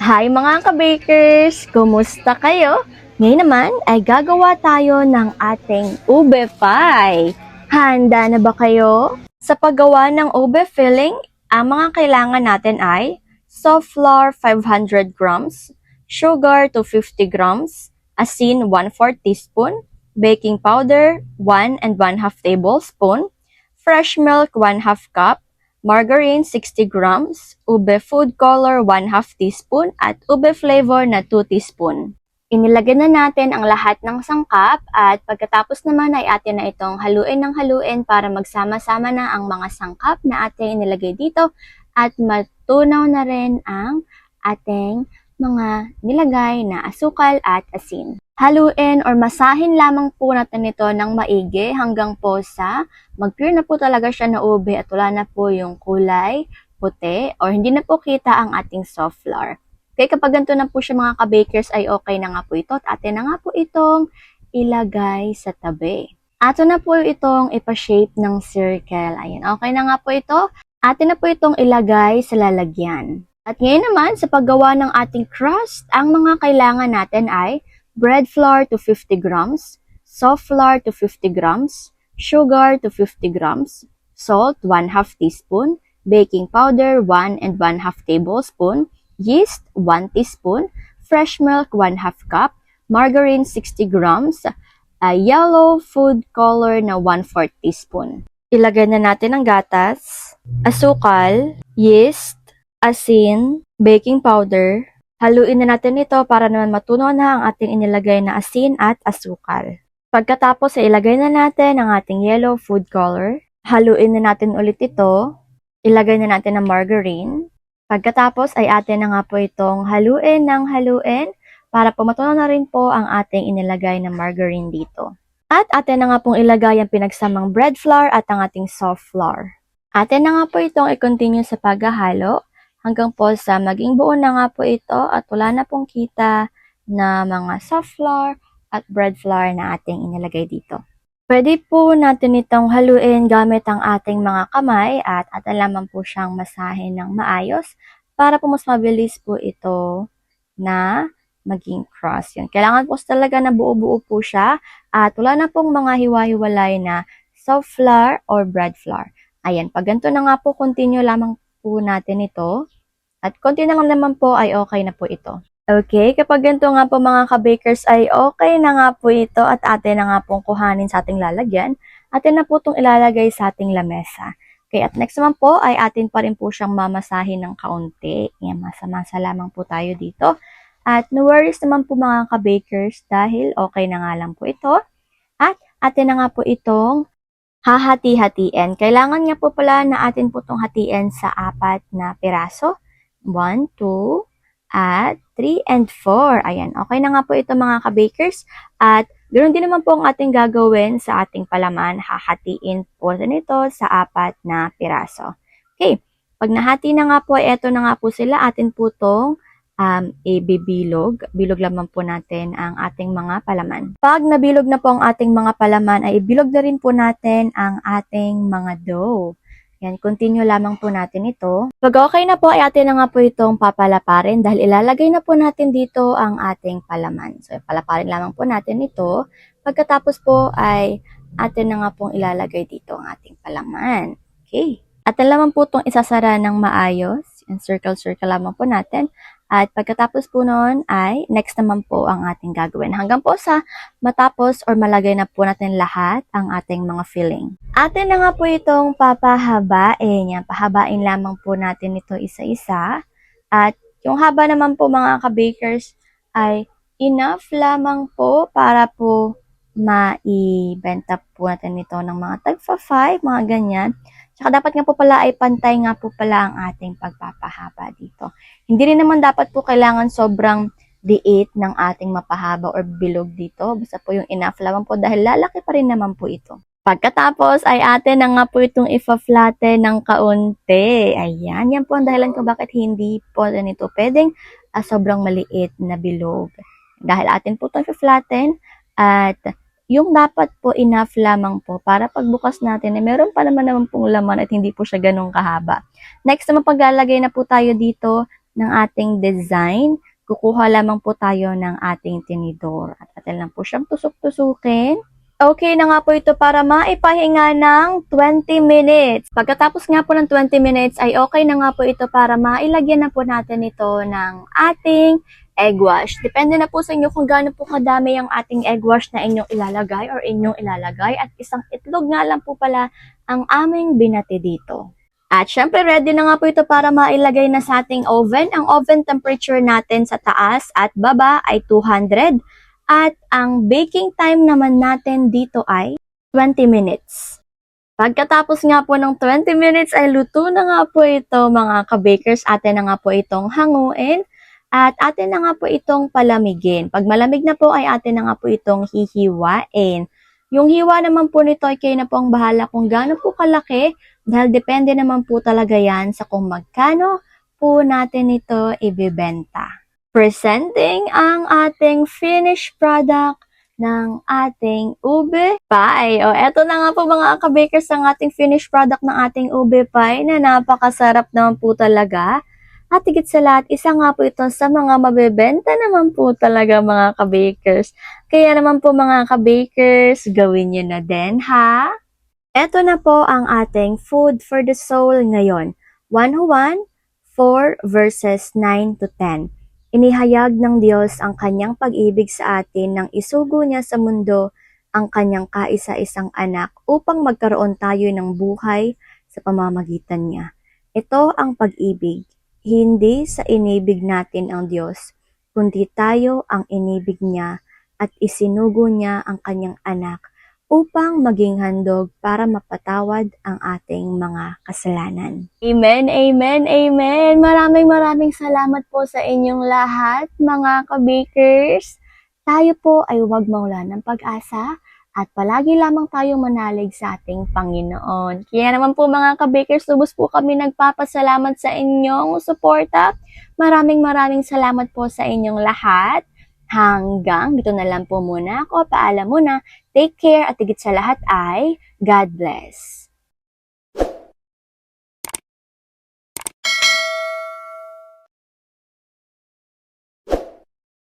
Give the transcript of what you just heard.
Hi mga ka-bakers! Kumusta kayo? Ngayon naman ay gagawa tayo ng ating ube pie. Handa na ba kayo? Sa paggawa ng ube filling, ang mga kailangan natin ay soft flour 500 grams, sugar 250 grams, asin 1/4 teaspoon, baking powder 1 and 1/2 tablespoon, fresh milk 1/2 cup, margarine 60 grams, ube food color 1/2 teaspoon at ube flavor na 2 teaspoon. Inilagay na natin ang lahat ng sangkap at pagkatapos naman ay atin na itong haluin ng haluin para magsama-sama na ang mga sangkap na ating inilagay dito at matunaw na rin ang ating mga nilagay na asukal at asin. Haluin or masahin lamang po natin ito ng maigi hanggang po sa mag-pure na po talaga siya na ube at wala na po yung kulay puti or hindi na po kita ang ating soft flour. Okay, kapag ganito na po siya mga ka-bakers ay okay na nga po ito at atin na nga po itong ilagay sa tabi. Ato na po itong ipa-shape ng circle. Ayan, okay na nga po ito. Atin na po itong ilagay sa lalagyan. At ngayon naman, sa paggawa ng ating crust, ang mga kailangan natin ay bread flour to 50 grams, soft flour to 50 grams, sugar to 50 grams, salt 1/2 teaspoon, baking powder 1 and 1/2 tablespoon, yeast 1 teaspoon, fresh milk 1/2 cup, margarine 60 grams, yellow food color na 1/4 teaspoon. Ilagay na natin ang gatas, asukal, yeast, asin, baking powder. Haluin na natin ito para naman matunaw na ang ating inilagay na asin at asukal. Pagkatapos ay ilagay na natin ang ating yellow food color. Haluin na natin ulit ito. Ilagay na natin ang margarine. Pagkatapos ay atin na nga po itong haluin ng haluin para po matunaw na rin po ang ating inilagay na margarine dito. At atin na nga pong ilagay ang pinagsamang bread flour at ang ating soft flour. Atin na nga po itong i-continue sa paghahalo hanggang po sa maging buo na nga po ito at wala na pong kita na mga soft flour at bread flour na ating inilagay dito. Pwede po natin itong haluin gamit ang ating mga kamay at atin lamang po siyang masahin ng maayos para po mas mabilis po ito na maging crust. Yun. Kailangan po talaga na buo-buo po siya at wala na pong mga hiwa-hiwalay na soft flour or bread flour. Ayan, pag ganito na nga po, continue lamang po natin ito. At konti na lang naman po ay okay na po ito. Okay, kapag ganito nga po mga ka-bakers ay okay na nga po ito at atin na nga pong kuhanin sa ating lalagyan. Atin na po itong ilalagay sa ating lamesa. Okay, at next naman po ay atin pa rin po siyang mamasahin ng kaunti. Yan, masa-masa lamang po tayo dito. At no worries naman po mga ka-bakers dahil okay na nga lang po ito. At atin na nga po itong hahati-hatiin. Kailangan nga po pala na atin po itong hatiin sa 4 na piraso. 1, 2, at 3 and 4. Ayan, okay na nga po ito mga ka-bakers. At ganoon din naman po ang ating gagawin sa ating palaman. Hahatiin po nito sa 4 na piraso. Okay, pag nahati na nga po, eto na nga po sila. Atin po itong ibibilog. Bilog lamang po natin ang ating mga palaman. Pag nabilog na po ang ating mga palaman, ay ibilog na rin po natin ang ating mga dough. Yan, continue lamang po natin ito. Pag okay na po, ay atin na nga po itong papalaparin dahil ilalagay na po natin dito ang ating palaman. So, palaparin lamang po natin ito. Pagkatapos po ay atin na nga pong ilalagay dito ang ating palaman. Okay. Atin lamang po itong isasara ng maayos. Yan, circle-circle lamang po natin. At pagkatapos po noon ay next naman po ang ating gagawin. Hanggang po sa matapos or malagay na po natin lahat ang ating mga filling. Atin na nga po itong papahabain. Yan, pahabain lamang po natin ito isa-isa. At yung haba naman po mga ka-bakers ay enough lamang po para po maibenta po natin ito ng mga tagfa 5, mga ganyan. Tsaka dapat nga po pala ay pantay nga po pala ang ating pagpapahaba dito. Hindi rin naman dapat po kailangan sobrang liit ng ating mapahaba or bilog dito. Basta po yung enough lamang po dahil lalaki pa rin naman po ito. Pagkatapos ay atin na nga po itong ifa-flatten ng kaunti. Ayan, yan po ang dahilan kung bakit hindi po nito pwedeng sobrang maliit na bilog. Dahil atin po itong ifa-flatten at yung dapat po enough lamang po para pagbukas natin eh meron pa naman pong laman at hindi po siya ganun kahaba. Next naman paglalagay na po tayo dito ng ating design, kukuha lamang po tayo ng ating tinidor. At atin lang po siyang tusok-tusukin. Okay na nga po ito para maipahinga ng 20 minutes. Pagkatapos nga po ng 20 minutes ay okay na nga po ito para mailagyan na po natin ito ng ating egg wash. Depende na po sa inyo kung gaano po kadami ang ating egg wash na inyong ilalagay or inyong ilalagay. At isang itlog nga lang po pala ang aming binati dito. At syempre ready na nga po ito para mailagay na sa ating oven. Ang oven temperature natin sa taas at baba ay 200. At ang baking time naman natin dito ay 20 minutes. Pagkatapos nga po ng 20 minutes ay luto na nga po ito mga ka-bakers. Atin na nga po itong hanguin at atin na nga po itong palamigin. Pag malamig na po ay atin na nga po itong hihiwain. Yung hiwa naman po nito ay kayo na po ang bahala kung gaano po kalaki dahil depende naman po talaga yan sa kung magkano po natin ito ibibenta. Presenting ang ating finished product ng ating ube pie. O, eto na nga po mga ka-bakers ang ating finished product ng ating ube pie na napakasarap naman po talaga. At higit sa lahat, isa nga po ito sa mga mabebenta naman po talaga mga ka-bakers. Kaya naman po mga ka-bakers, gawin nyo na din ha. Eto na po ang ating food for the soul ngayon. 101, 4 verses 9 to 10. Inihayag ng Diyos ang kanyang pag-ibig sa atin nang isugo niya sa mundo ang kanyang kaisa-isang anak upang magkaroon tayo ng buhay sa pamamagitan niya. Ito ang pag-ibig, hindi sa inibig natin ang Diyos, kundi tayo ang inibig niya at isinugo niya ang kanyang anak upang maging handog para mapatawad ang ating mga kasalanan. Amen, amen, amen. Maraming salamat po sa inyong lahat, mga ka-bakers. Tayo po ay huwag mawalan ng pag-asa at palagi lamang tayong manalig sa ating Panginoon. Kaya naman po mga ka-bakers, lubos po kami nagpapasalamat sa inyong suporta. Maraming salamat po sa inyong lahat. Hanggang dito na lang po muna ako. Paalam muna. Take care at higit sa lahat ay God bless.